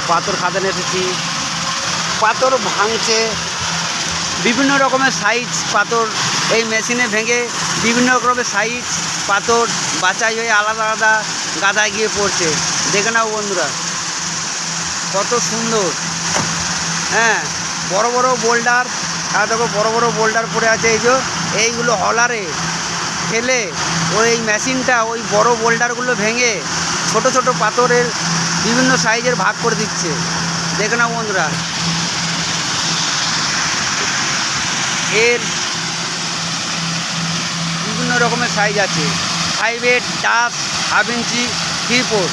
পাথর খাদানে এসেছি, পাথর ভাঙছে, বিভিন্ন রকমের সাইজ পাথর এই মেশিনে ভেঙে বিভিন্ন রকমের সাইজ পাথর বাছাই হয়ে আলাদা আলাদা গাদায় গিয়ে পড়ছে। দেখে নাও বন্ধুরা কত সুন্দর। হ্যাঁ, বড় বড় বোল্ডার, আর দেখো বড় বড় বোল্ডার পড়ে আছে। এইগুলো হলারে ফেলে ওই মেশিনটা ওই বড় বোল্ডারগুলো ভেঙে ছোট ছোট পাথরের বিভিন্ন সাইজের ভাগ করে দিচ্ছে। দেখে নাও বন্ধুরা, এর বিভিন্ন রকমের সাইজ আছে, 5/8, 10, 1/2 ইঞ্চি, 3/4।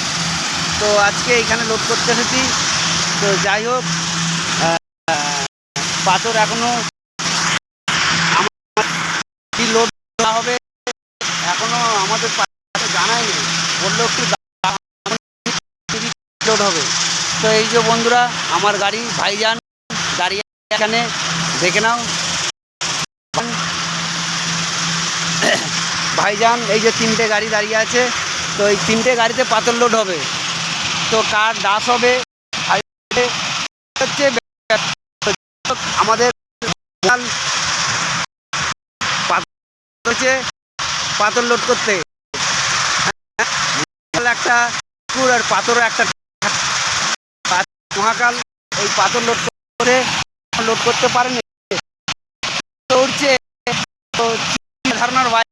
তো আজকে এখানে লোড করতে এসেছি। তো যাই হোক, পাথর এখনও কি লোড করা হবে এখনও আমাদের জানাই নেই, বললো একটু লোড হবে। তো এই যে বন্ধুরা আমার গাড়ি ভাইজান দাঁড়িয়ে এখানে, দেখে নাও ভাইজান, এই যে 3টে গাড়ি দাঁড়িয়ে আছে। তো এই 3টে গাড়িতে পাথর লোড হবে। তো কার দাস হবে হচ্ছে আমাদের পাথর লোড করতে একটা পুকুর আর পাথর একটা মহাকাল এই পাথর লোড করতে পারেনি, উঠছে ধারণার বাইরে।